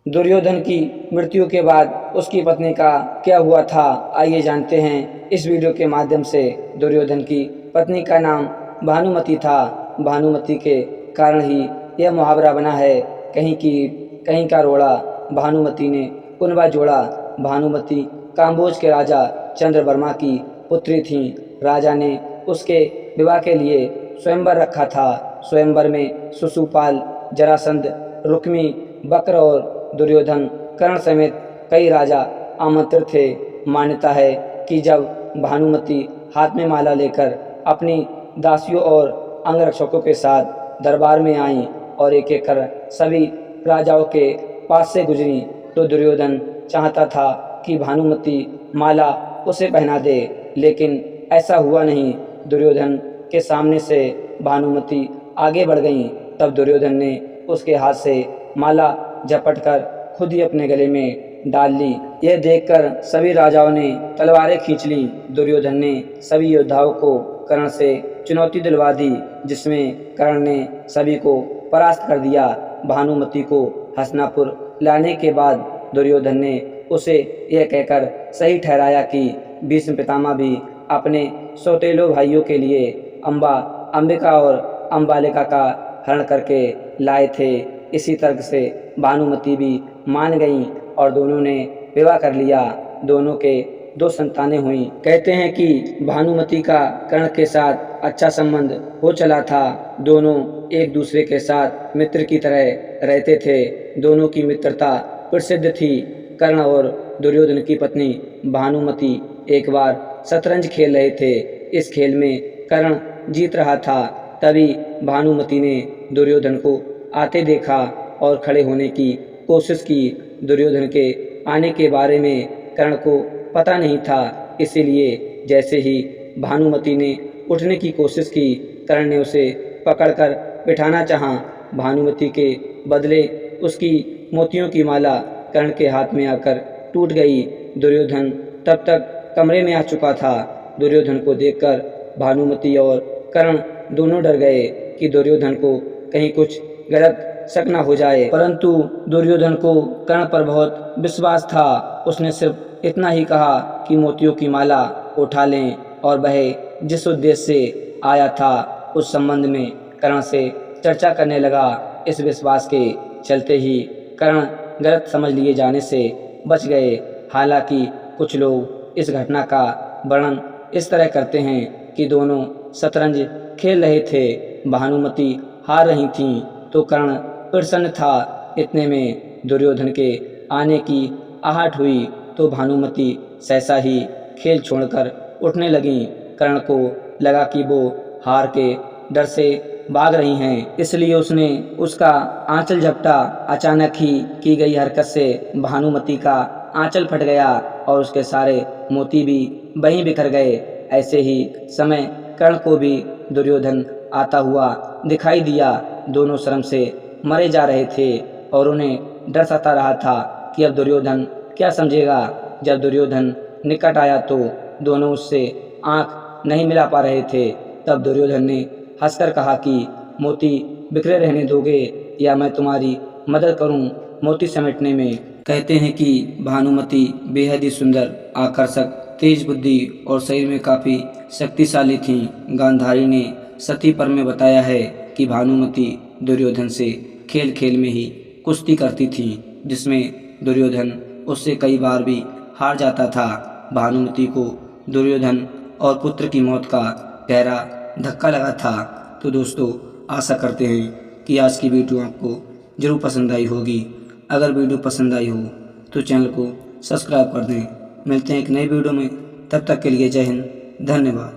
दुर्योधन की मृत्यु के बाद उसकी पत्नी का क्या हुआ था, आइए जानते हैं इस वीडियो के माध्यम से। दुर्योधन की पत्नी का नाम भानुमति था। भानुमति के कारण ही यह मुहावरा बना है, कहीं कीट कहीं का रोड़ा, भानुमति ने कुनबा जोड़ा। भानुमति काम्बोज के राजा चंद्रवर्मा की पुत्री थीं। राजा ने उसके विवाह के लिए स्वयंवर रखा था। स्वयंवर में शिशुपाल, जरासंध, रुक्मी, बकर और दुर्योधन, कर्ण समेत कई राजा आमंत्रित थे। मान्यता है कि जब भानुमति हाथ में माला लेकर अपनी दासियों और अंगरक्षकों के साथ दरबार में आईं और एक एक कर सभी राजाओं के पास से गुजरी, तो दुर्योधन चाहता था कि भानुमति माला उसे पहना दे, लेकिन ऐसा हुआ नहीं। दुर्योधन के सामने से भानुमति आगे बढ़ गईं। तब दुर्योधन ने उसके हाथ से माला झपटकर खुद ही अपने गले में डाल ली। यह देखकर सभी राजाओं ने तलवारें खींच लीं। दुर्योधन ने सभी योद्धाओं को कर्ण से चुनौती दिलवा दी, जिसमें कर्ण ने सभी को परास्त कर दिया। भानुमति को हस्तिनापुर लाने के बाद दुर्योधन ने उसे यह कहकर सही ठहराया कि भीष्म पितामह भी अपने सौतेले भाइयों के लिए अंबिका और अम्बालिका का हरण करके लाए थे। इसी तर्क से भानुमति भी मान गईं और दोनों ने विवाह कर लिया। दोनों के 2 संतानें हुईं। कहते हैं कि भानुमति का कर्ण के साथ अच्छा संबंध हो चला था। दोनों एक दूसरे के साथ मित्र की तरह रहते थे। दोनों की मित्रता प्रसिद्ध थी। कर्ण और दुर्योधन की पत्नी भानुमति एक बार शतरंज खेल रहे थे। इस खेल में कर्ण जीत रहा था। तभी भानुमति ने दुर्योधन को आते देखा और खड़े होने की कोशिश की। दुर्योधन के आने के बारे में कर्ण को पता नहीं था, इसीलिए जैसे ही भानुमति ने उठने की कोशिश की, कर्ण ने उसे पकड़कर बिठाना चाहा। भानुमति के बदले उसकी मोतियों की माला कर्ण के हाथ में आकर टूट गई। दुर्योधन तब तक कमरे में आ चुका था। दुर्योधन को देखकर भानुमति और कर्ण दोनों डर गए कि दुर्योधन को कहीं कुछ गलत शक न हो जाए, परंतु दुर्योधन को कर्ण पर बहुत विश्वास था। उसने सिर्फ इतना ही कहा कि मोतियों की माला उठा लें, और वह जिस उद्देश्य से आया था उस संबंध में कर्ण से चर्चा करने लगा। इस विश्वास के चलते ही कर्ण गलत समझ लिए जाने से बच गए। हालांकि कुछ लोग इस घटना का वर्णन इस तरह करते हैं कि दोनों शतरंज खेल रहे थे, भानुमति हार रही थीं, तो कर्ण प्रसन्न था। इतने में दुर्योधन के आने की आहट हुई तो भानुमति सहसा ही खेल छोड़कर उठने लगीं। कर्ण को लगा कि वो हार के डर से भाग रही हैं, इसलिए उसने उसका आंचल झपटा। अचानक ही की गई हरकत से भानुमति का आंचल फट गया और उसके सारे मोती भी वहीं बिखर गए। ऐसे ही समय कर्ण को भी दुर्योधन आता हुआ दिखाई दिया। दोनों शर्म से मरे जा रहे थे और उन्हें डर सता रहा था कि अब दुर्योधन क्या समझेगा। जब दुर्योधन निकट आया तो दोनों उससे आंख नहीं मिला पा रहे थे। तब दुर्योधन ने हंसकर कहा कि मोती बिखरे रहने दोगे या मैं तुम्हारी मदद करूं मोती समेटने में। कहते हैं कि भानुमति बेहद ही सुंदर, आकर्षक, तेज बुद्धि और शरीर में काफ़ी शक्तिशाली थीं। गांधारी ने सती पर्व में बताया है कि भानुमति दुर्योधन से खेल खेल में ही कुश्ती करती थी, जिसमें दुर्योधन उससे कई बार भी हार जाता था। भानुमति को दुर्योधन और पुत्र की मौत का गहरा धक्का लगा था। तो दोस्तों, आशा करते हैं कि आज की वीडियो आपको ज़रूर पसंद आई होगी। अगर वीडियो पसंद आई हो तो चैनल को सब्सक्राइब कर दें। मिलते हैं एक नई वीडियो में, तब तक के लिए जय हिंद, धन्यवाद।